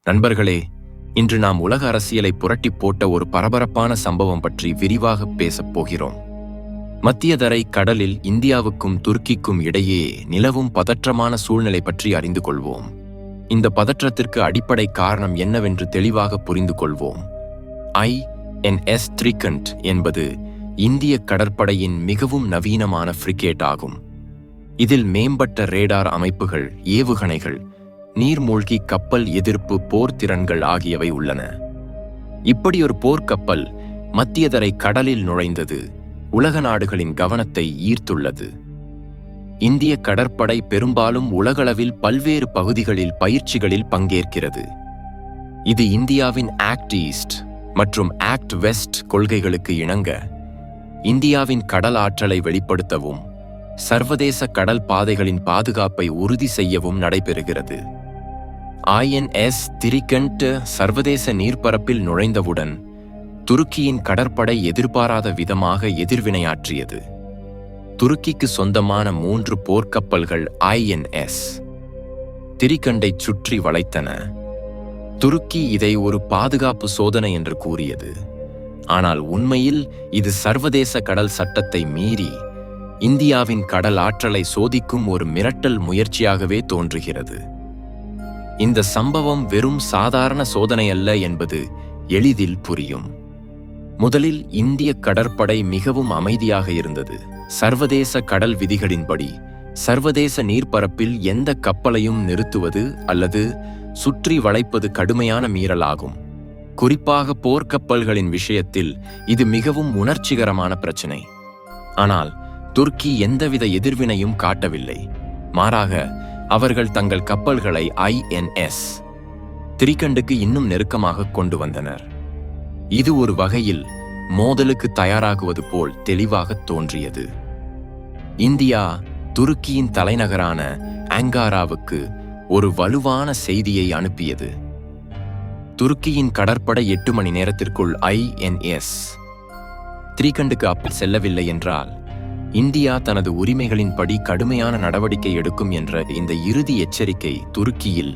நண்பர்களே, இன்று நாம் உலக அரசியலை புரட்டி போட்ட ஒரு பரபரப்பான சம்பவம் பற்றி விரிவாக பேசப் போகிறோம். மத்தியதரை கடலில் இந்தியாவுக்கும் துருக்கிக்கும் இடையே நிலவும் பதற்றமான சூழ்நிலை பற்றி அறிந்து கொள்வோம். இந்த பதற்றத்திற்கு அடிப்படை காரணம் என்னவென்று தெளிவாக புரிந்து கொள்வோம். INS திரிகண்ட் என்பது இந்திய கடற்படையின் மிகவும் நவீனமான ஃப்ரிகேட் ஆகும். இதில் மேம்பட்ட ரேடார் அமைப்புகள், ஏவுகணைகள், நீர்மூழ்கி கப்பல் எதிர்ப்பு போர் திறன்கள் ஆகியவை உள்ளன. இப்படி ஒரு போர்க்கப்பல் மத்தியதரை கடலில் நுழைந்தது உலக நாடுகளின் கவனத்தை ஈர்த்துள்ளது. இந்திய கடற்படை பெரும்பாலும் உலகளவில் பல்வேறு பகுதிகளில் பயிற்சிகளில் பங்கேற்கிறது. இது இந்தியாவின் ஆக்ட் ஈஸ்ட் மற்றும் ஆக்ட் வெஸ்ட் கொள்கைகளுக்கு இணங்க இந்தியாவின் கடல் ஆற்றலை வெளிப்படுத்தவும் சர்வதேச கடல் பாதைகளின் பாதுகாப்பை உறுதி செய்யவும் நடைபெறுகிறது. INS திரிகண்ட் சர்வதேச நீர்ப்பரப்பில் நுழைந்தவுடன் துருக்கியின் கடற்படை எதிர்பாராத விதமாக எதிர்வினையாற்றியது. துருக்கிக்கு சொந்தமான 3 போர்க்கப்பல்கள் INS திரிகண்டை சுற்றி வளைத்தன. துருக்கி இதை ஒரு பாதுகாப்பு சோதனை என்று கூறியது. ஆனால் உண்மையில் இது சர்வதேச கடல் சட்டத்தை மீறி இந்தியாவின் கடல் ஆற்றலை சோதிக்கும் ஒரு மிரட்டல் முயற்சியாகவே தோன்றுகிறது. இந்த சம்பவம் வெறும் சாதாரண சோதனை அல்ல என்பது எளிதில் புரியும். முதலில் இந்திய கடற்படை மிகவும் அமைதியாக இருந்தது. சர்வதேச கடல் விதிகளின்படி சர்வதேச நீர்ப்பரப்பில் எந்த கப்பலையும் நிறுத்துவது அல்லது சுற்றி வளைப்பது கடுமையான மீறலாகும். குறிப்பாக போர்க்கப்பல்களின் விஷயத்தில் இது மிகவும் உணர்ச்சிகரமான பிரச்சினை. ஆனால் துருக்கி எந்தவித எதிர்வினையும் காட்டவில்லை. மாறாக அவர்கள் தங்கள் கப்பல்களை INS திரிகண்டுக்கு இன்னும் நெருக்கமாக கொண்டு வந்தனர். இது ஒரு வகையில் மோதலுக்கு தயாராகுவது போல் தெளிவாக தோன்றியது. இந்தியா துருக்கியின் தலைநகரான அங்காராவுக்கு ஒரு வலுவான செய்தியை அனுப்பியது. துருக்கியின் கடற்படை 8 மணி நேரத்திற்குள் INS திரிகண்டுக்கு அப்பால் செல்லவில்லை என்றால் இந்தியா தனது உரிமைகளின்படி கடுமையான நடவடிக்கை எடுக்கும் என்ற இந்த இறுதி எச்சரிக்கை துருக்கியில்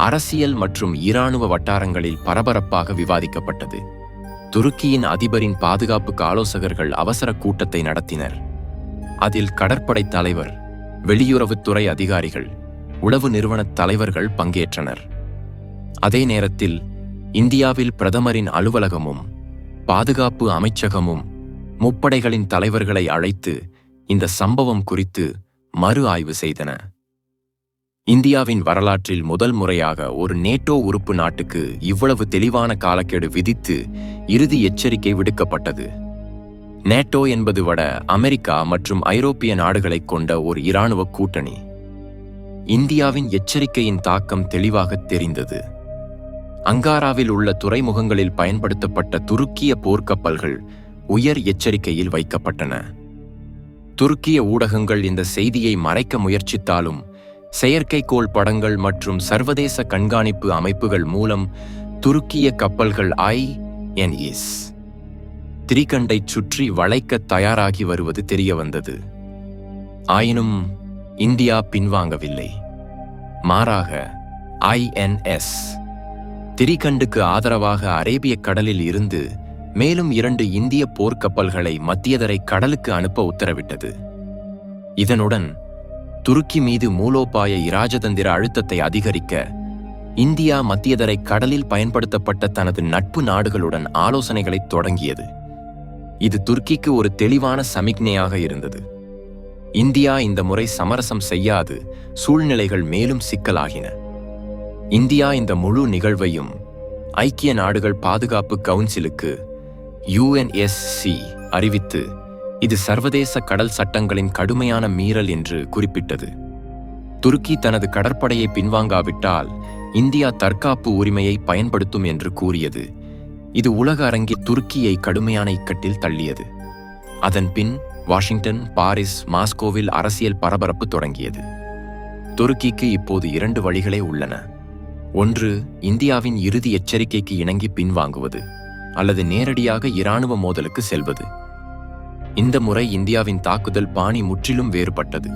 அரசியல் மற்றும் இராணுவ வட்டாரங்களில் பரபரப்பாக விவாதிக்கப்பட்டது. துருக்கியின் அதிபரின் பாதுகாப்புக்கு ஆலோசகர்கள் அவசர கூட்டத்தை நடத்தினர். அதில் கடற்படை தலைவர், வெளியுறவுத்துறை அதிகாரிகள், உளவு நிறுவன தலைவர்கள் பங்கேற்றனர். அதே நேரத்தில் இந்தியாவில் பிரதமரின் அலுவலகமும் பாதுகாப்பு அமைச்சகமும் முப்படைகளின் தலைவர்களை அழைத்து இந்த சம்பவம் குறித்து மறு ஆய்வு செய்தன. இந்தியாவின் வரலாற்றில் முதல் முறையாக ஒரு நேட்டோ உறுப்பு நாட்டுக்கு இவ்வளவு தெளிவான காலக்கெடு விதித்து இறுதி எச்சரிக்கை விடுக்கப்பட்டது. நேட்டோ என்பது வட அமெரிக்கா மற்றும் ஐரோப்பிய நாடுகளைக் கொண்ட ஒரு இராணுவ கூட்டணி. இந்தியாவின் எச்சரிக்கையின் தாக்கம் தெளிவாக தெரிந்தது. அங்காராவில் உள்ள துறைமுகங்களில் பயன்படுத்தப்பட்ட துருக்கிய போர்க்கப்பல்கள் உயர் எச்சரிக்கையில் வைக்கப்பட்டன. துருக்கிய ஊடகங்கள் இந்த செய்தியை மறைக்க முயற்சித்தாலும் செயற்கைக்கோள் படங்கள் மற்றும் சர்வதேச கண்காணிப்பு அமைப்புகள் மூலம் துருக்கிய கப்பல்கள் INS திரிகண்டை சுற்றி வளைக்க தயாராகி வருவது தெரியவந்தது. ஆயினும் இந்தியா பின்வாங்கவில்லை. மாறாக INS திரிகண்டுக்கு ஆதரவாக அரேபிய கடலில் இருந்து மேலும் 2 இந்திய போர்க்கப்பல்களை மத்தியதரை கடலுக்கு அனுப்ப உத்தரவிட்டது. இதனுடன் துருக்கி மீது மூலோபாய இராஜதந்திர அழுத்தத்தை அதிகரிக்க இந்தியா மத்தியதரை கடலில் பயன்படுத்தப்பட்ட தனது நட்பு நாடுகளுடன் ஆலோசனைகளை தொடங்கியது. இது துருக்கிக்கு ஒரு தெளிவான சமிக்ஞையாக இருந்தது. இந்தியா இந்த முறை சமரசம் செய்யாது, சூழ்நிலைகள் மேலும் சிக்கலாகின. இந்தியா இந்த முழு நிகழ்வையும் ஐக்கிய நாடுகள் பாதுகாப்பு கவுன்சிலுக்கு UNSC அறிவித்து இது சர்வதேச கடல் சட்டங்களின் கடுமையான மீறல் என்று குறிப்பிட்டது. துருக்கி தனது கடற்படையை பின்வாங்காவிட்டால் இந்தியா தற்காப்பு உரிமையை பயன்படுத்தும் என்று கூறியது. இது உலக அரங்கில் துருக்கியை கடுமையான இக்கட்டில் தள்ளியது. அதன் பின் வாஷிங்டன், பாரிஸ், மாஸ்கோவில் அரசியல் பரபரப்பு தொடங்கியது. துருக்கிக்கு இப்போது 2 வழிகளே உள்ளன. ஒன்று, இந்தியாவின் இறுதி எச்சரிக்கைக்கு இணங்கி பின்வாங்குவது அல்லது நேரடியாக இராணுவ மோதலுக்கு செல்வது. இந்த முறை இந்தியாவின் தாக்குதல் பாணி முற்றிலும் வேறுபட்டது.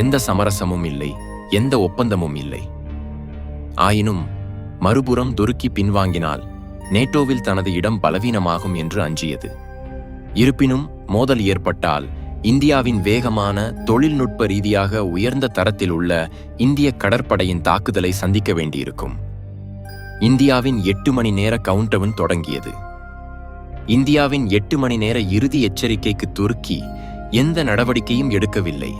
எந்த சமரசமும் இல்லை, எந்த ஒப்பந்தமும் இல்லை. ஆயினும் மறுபுறம் துருக்கி பின்வாங்கினால் நேட்டோவில் தனது இடம் பலவீனமாகும் என்று அஞ்சியது. இருப்பினும் மோதல் ஏற்பட்டால் இந்தியாவின் வேகமான தொழில்நுட்ப ரீதியாக உயர்ந்த தரத்தில் உள்ள இந்திய கடற்படையின் தாக்குதலை சந்திக்க வேண்டியிருக்கும். இந்தியாவின் 8 மணி நேர கவுண்டவுன் தொடங்கியது. இந்தியாவின் 8 மணி நேர இறுதி எச்சரிக்கைக்கு துருக்கி எந்த நடவடிக்கையும் எடுக்கவில்லை,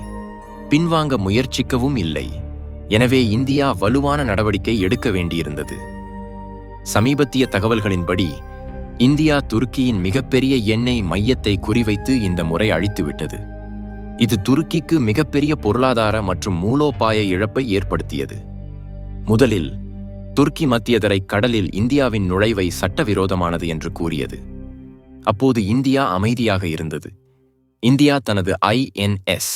பின்வாங்க முயற்சிக்கவும் இல்லை. எனவே இந்தியா வலுவான நடவடிக்கை எடுக்க வேண்டியிருந்தது. சமீபத்திய தகவல்களின்படி இந்தியா துருக்கியின் மிகப்பெரிய எண்ணெய் மையத்தை குறிவைத்து இந்த முறை அழித்துவிட்டது. இது துருக்கிக்கு மிகப்பெரிய பொருளாதார மற்றும் மூலோபாய இழப்பை ஏற்படுத்தியது. முதலில் துருக்கி மத்தியதரை கடலில் இந்தியாவின் நுழைவை சட்டவிரோதமானது என்று கூறியது. அப்போது இந்தியா அமைதியாக இருந்தது. இந்தியா தனது INS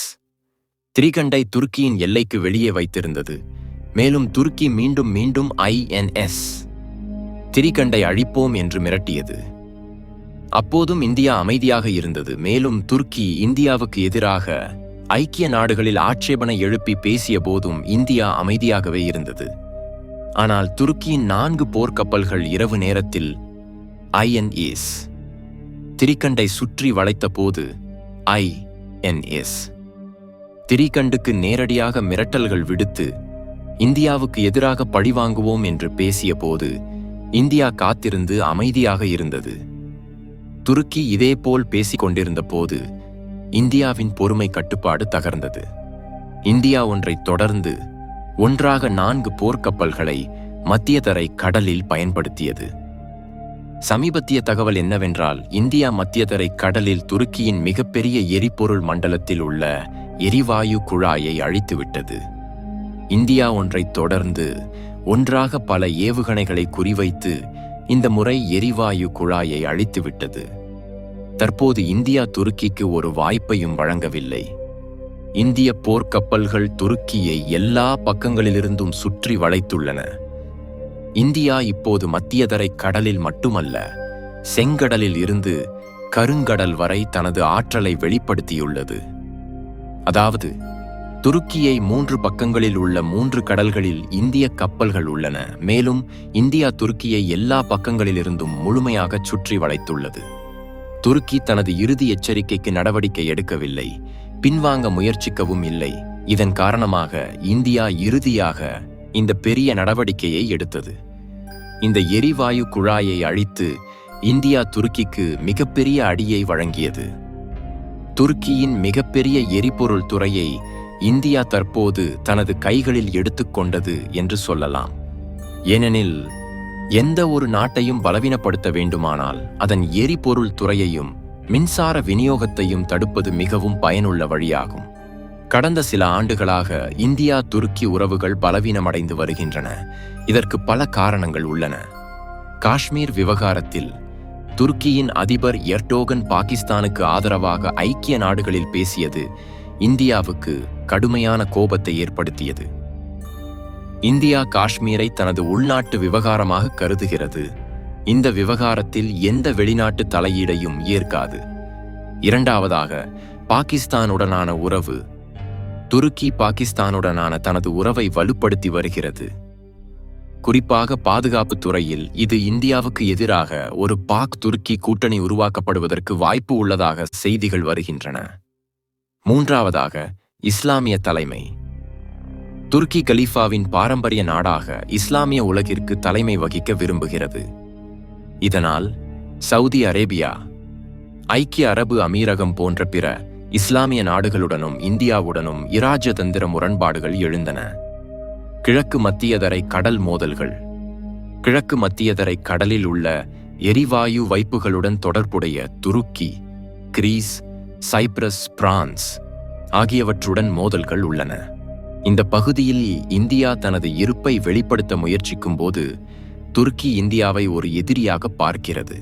திரிகண்டை துருக்கியின் எல்லைக்கு வெளியே வைத்திருந்தது. மேலும் துருக்கி மீண்டும் மீண்டும் INS திரிகண்டை அழிப்போம் என்று மிரட்டியது. அப்போதும் இந்தியா அமைதியாக இருந்தது. மேலும் துருக்கி இந்தியாவுக்கு எதிராக ஐக்கிய நாடுகளில் ஆட்சேபனை எழுப்பி பேசிய போதும் இந்தியா அமைதியாகவே இருந்தது. ஆனால் துருக்கியின் 4 போர்க்கப்பல்கள் இரவு நேரத்தில் INS திரிகண்டை சுற்றி வளைத்த போது INS திரிகண்டுக்கு நேரடியாக மிரட்டல்கள் விடுத்து இந்தியாவுக்கு எதிராக பழிவாங்குவோம் என்று பேசிய போது இந்தியா காத்திருந்து அமைதியாக இருந்தது. துருக்கி இதேபோல் பேசிக் கொண்டிருந்த போது இந்தியாவின் பொறுமை கட்டுப்பாடு தகர்ந்தது. இந்தியா ஒன்றைத் தொடர்ந்து ஒன்றாக 4 போர்க்கப்பல்களை மத்தியதரை கடலில் பயன்படுத்தியது. சமீபத்திய தகவல் என்னவென்றால், இந்தியா மத்தியதரை கடலில் துருக்கியின் மிகப்பெரிய எரிபொருள் மண்டலத்தில் உள்ள எரிவாயு குழாயை அழித்துவிட்டது. இந்தியா ஒன்றைத் தொடர்ந்து ஒன்றாக பல ஏவுகணைகளை குறிவைத்து இந்த முறை எரிவாயு குழாயை அழித்துவிட்டது. தற்போது இந்தியா துருக்கிக்கு ஒரு வாய்ப்பையும் வழங்கவில்லை. இந்திய போர்க்கப்பல்கள் துருக்கியை எல்லா பக்கங்களிலிருந்தும் சுற்றி வளைத்துள்ளன. இந்தியா இப்போது மத்தியதரை கடலில் மட்டுமல்ல, செங்கடலில் இருந்து கருங்கடல் வரை தனது ஆற்றலை வெளிப்படுத்தியுள்ளது. அதாவது துருக்கியை 3 பக்கங்களில் உள்ள 3 கடல்களில் இந்திய கப்பல்கள் உள்ளன. மேலும் இந்தியா துருக்கியை எல்லா பக்கங்களிலிருந்தும் முழுமையாக சுற்றி வளைத்துள்ளது. துருக்கி தனது இறுதி எச்சரிக்கைக்கு நடவடிக்கை எடுக்கவில்லை, பின்வாங்க முயற்சிக்கவும் இல்லை. இதன் காரணமாக இந்தியா இறுதியாக இந்த பெரிய நடவடிக்கையை எடுத்தது. இந்த எரிவாயு குழாயை அழித்து இந்தியா துருக்கிக்கு மிகப்பெரிய அடியை வழங்கியது. துருக்கியின் மிகப்பெரிய எரிபொருள் துறையை இந்தியா தற்போது தனது கைகளில் எடுத்துக்கொண்டது என்று சொல்லலாம். ஏனெனில் எந்த ஒரு நாட்டையும் பலவீனப்படுத்த வேண்டுமானால் அதன் எரிபொருள் துறையையும் மின்சார விநியோகத்தையும் தடுப்பது மிகவும் பயனுள்ள வழியாகும். கடந்த சில ஆண்டுகளாக இந்தியா துருக்கி உறவுகள் பலவீனமடைந்து வருகின்றன. இதற்கு பல காரணங்கள் உள்ளன. காஷ்மீர் விவகாரத்தில் துருக்கியின் அதிபர் எர்டோகன் பாகிஸ்தானுக்கு ஆதரவாக ஐக்கிய நாடுகளில் பேசியது இந்தியாவுக்கு கடுமையான கோபத்தை ஏற்படுத்தியது. இந்தியா காஷ்மீரை தனது உள்நாட்டு விவகாரமாக கருதுகிறது. இந்த விவகாரத்தில் எந்த வெளிநாட்டு தலையீடையும் ஏற்காது. இரண்டாவதாக, பாகிஸ்தானுடனான உறவு. துருக்கி பாகிஸ்தானுடனான தனது உறவை வலுப்படுத்தி வருகிறது. குறிப்பாக பாதுகாப்பு துறையில் இது இந்தியாவுக்கு எதிராக ஒரு பாக் துருக்கி கூட்டணி உருவாக்கப்படுவதற்கு வாய்ப்பு உள்ளதாக செய்திகள் வருகின்றன. மூன்றாவதாக, இஸ்லாமிய தலைமை. துருக்கி கலீஃபாவின் பாரம்பரிய நாடாக இஸ்லாமிய உலகிற்கு தலைமை வகிக்க விரும்புகிறது. இதனால் சவுதி அரேபியா, ஐக்கிய அரபு அமீரகம் போன்ற பிற இஸ்லாமிய நாடுகளுடனும் இந்தியாவுடனும் இராஜதந்திர முரண்பாடுகள் எழுந்தன. கிழக்கு மத்தியதரை கடல் மோதல்கள். கிழக்கு மத்தியதரை கடலில் உள்ள எரிவாயு வைப்புகளுடன் தொடர்புடைய துருக்கி, கிரீஸ், சைப்ரஸ், பிரான்ஸ் ஆகியவற்றுடன் மோதல்கள் உள்ளன. இந்த பகுதியில் இந்தியா தனது இருப்பை வெளிப்படுத்த முயற்சிக்கும் போது துருக்கி இந்தியாவை ஒரு எதிரியாக பார்க்கிறது.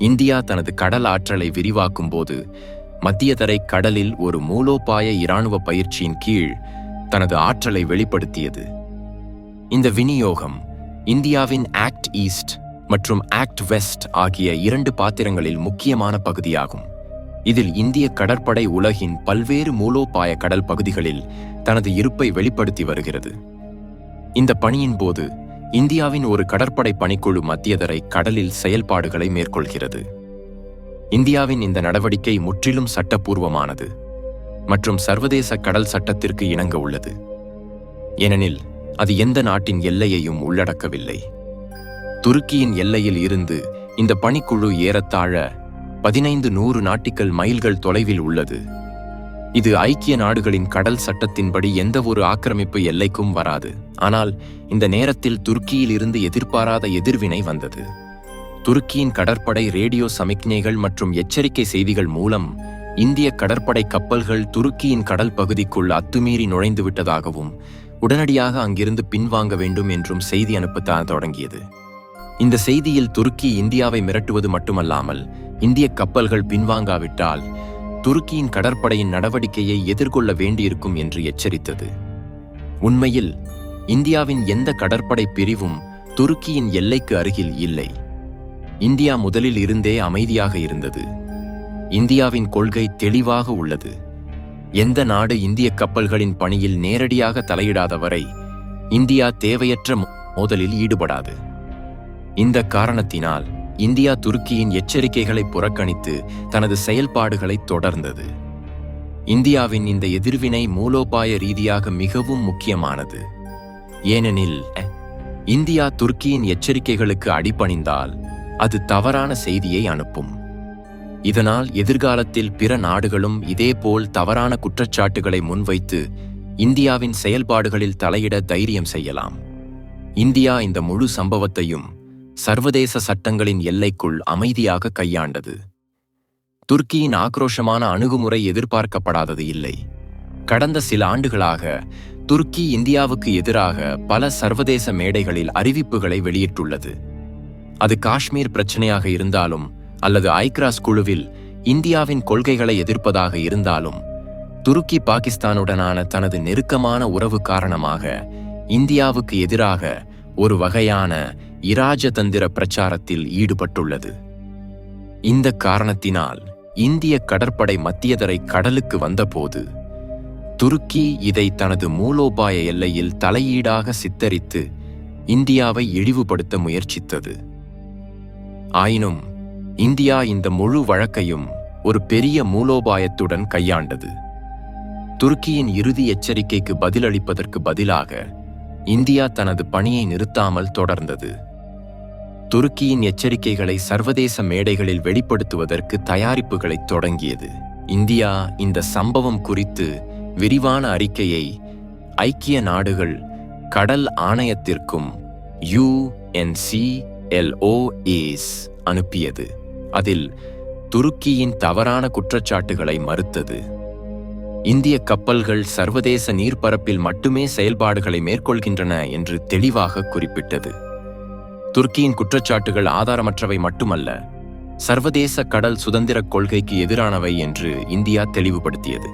இந்தியா தனது கடல் ஆற்றலை விரிவாக்கும் போது மத்தியதரை கடலில் ஒரு மூலோபாய இராணுவ பயிற்சியின் கீழ் தனது ஆற்றலை வெளிப்படுத்தியது. இந்த விநியோகம் இந்தியாவின் ஆக்ட் ஈஸ்ட் மற்றும் ஆக்ட் வெஸ்ட் ஆகிய 2 பாத்திரங்களில் முக்கியமான பகுதியாகும். இதில் இந்திய கடற்படை உலகின் பல்வேறு மூலோபாய கடல் பகுதிகளில் தனது இருப்பை வெளிப்படுத்தி வருகிறது. இந்த பணியின் போது இந்தியாவின் ஒரு கடற்படை பணிக்குழு மத்தியதரை கடலில் செயல்பாடுகளை மேற்கொள்கிறது. இந்தியாவின் இந்த நடவடிக்கை முற்றிலும் சட்டப்பூர்வமானது மற்றும் சர்வதேச கடல் சட்டத்திற்கு இணங்க உள்ளது, ஏனெனில் அது எந்த நாட்டின் எல்லையையும் உள்ளடக்கவில்லை. துருக்கியின் எல்லையில் இருந்து இந்த பணிக்குழு ஏறத்தாழ 1500 நாட்டிக்கல் மைல்கள் தொலைவில் உள்ளது. இது ஐக்கிய நாடுகளின் கடல் சட்டத்தின்படி எந்தவொரு ஆக்கிரமிப்பு எல்லைக்கும் வராது. ஆனால் இந்த நேரத்தில் துருக்கியில் இருந்து எதிர்பாராத எதிர்வினை வந்தது. துருக்கியின் கடற்படை ரேடியோ சமிக்ஞைகள் மற்றும் எச்சரிக்கை செய்திகள் மூலம் இந்திய கடற்படை கப்பல்கள் துருக்கியின் கடல் பகுதிக்குள் அத்துமீறி நுழைந்துவிட்டதாகவும் உடனடியாக அங்கிருந்து பின்வாங்க வேண்டும் என்றும் செய்தி அனுப்பத் தொடங்கியது. இந்த செய்தியில் துருக்கி இந்தியாவை மிரட்டுவது மட்டுமல்லாமல் இந்திய கப்பல்கள் பின்வாங்காவிட்டால் துருக்கியின் கடற்படையின் நடவடிக்கையை எதிர்கொள்ள வேண்டியிருக்கும் என்று எச்சரித்தது. உண்மையில் இந்தியாவின் எந்த கடற்படை பிரிவும் துருக்கியின் எல்லைக்கு அருகில் இல்லை. இந்தியா முதலில் இருந்தே அமைதியாக இருந்தது. இந்தியாவின் கொள்கை தெளிவாக உள்ளது. எந்த நாடு இந்திய கப்பல்களின் பணியில் நேரடியாக தலையிடாத வரை இந்தியா தேவையற்ற மோதலில் ஈடுபடாது. இந்த காரணத்தினால் இந்தியா துருக்கியின் எச்சரிக்கைகளை புறக்கணித்து தனது செயல்பாடுகளை தொடர்ந்தது. இந்தியாவின் இந்த எதிர்வினை மூலோபாய ரீதியாக மிகவும் முக்கியமானது. ஏனெனில் இந்தியா துருக்கியின் எச்சரிக்கைகளுக்கு அடிபணிந்தால் அது தவறான செய்தியை அனுப்பும். இதனால் எதிர்காலத்தில் பிற நாடுகளும் இதேபோல் தவறான குற்றச்சாட்டுகளை முன்வைத்து இந்தியாவின் செயல்பாடுகளில் தலையிட தைரியம் செய்யலாம். இந்தியா இந்த முழு சம்பவத்தையும் சர்வதேச சட்டங்களின் எல்லைக்குள் அமைதியாக கையாண்டது. துருக்கியின் ஆக்ரோஷமான அணுகுமுறை எதிர்பார்க்கப்படாதது இல்லை. கடந்த சில ஆண்டுகளாக துருக்கி இந்தியாவுக்கு எதிராக பல சர்வதேச மேடைகளில் அறிவிப்புகளை வெளியிட்டுள்ளது. அது காஷ்மீர் பிரச்சனையாக இருந்தாலும் அல்லது ஐக்ராஸ் குழுவில் இந்தியாவின் கொள்கைகளை எதிர்ப்பதாக இருந்தாலும், துருக்கி பாகிஸ்தானுடனான தனது நெருக்கமான உறவு காரணமாக இந்தியாவுக்கு எதிராக ஒரு வகையான இராஜதந்திர பிரச்சாரத்தில் ஈடுபட்டுள்ளது. இந்த காரணத்தினால் இந்திய கடற்படை மத்தியதரை கடலுக்கு வந்தபோது துருக்கி இதை தனது மூலோபாய எல்லையில் தலையீடாக சித்தரித்து இந்தியாவை இழிவுபடுத்த முயற்சித்தது. ஆயினும் இந்தியா இந்த முழு வழக்கையும் ஒரு பெரிய மூலோபாயத்துடன் கையாண்டது. துருக்கியின் இறுதி எச்சரிக்கைக்கு பதிலளிப்பதற்கு பதிலாக இந்தியா தனது பணியை நிறுத்தாமல் தொடர்ந்தது. துருக்கியின் எச்சரிக்கைகளை சர்வதேச மேடைகளில் வெளிப்படுத்துவதற்கு தயாரிப்புகளை தொடங்கியது. இந்தியா இந்த சம்பவம் குறித்து விரிவான அறிக்கையை ஐக்கிய நாடுகள் கடல் ஆணையத்திற்கும் UNCLOS அனுப்பியது. அதில் துருக்கியின் தவறான குற்றச்சாட்டுகளை மறுத்தது. இந்திய கப்பல்கள் சர்வதேச நீர்ப்பரப்பில் மட்டுமே செயல்பாடுகளை மேற்கொள்கின்றன என்று தெளிவாக குறிப்பிட்டது. துருக்கியின் குற்றச்சாட்டுகள் ஆதாரமற்றவை மட்டுமல்ல, சர்வதேச கடல் சுதந்திரக் கொள்கைக்கு எதிரானவை என்று இந்தியா தெளிவுபடுத்தியது.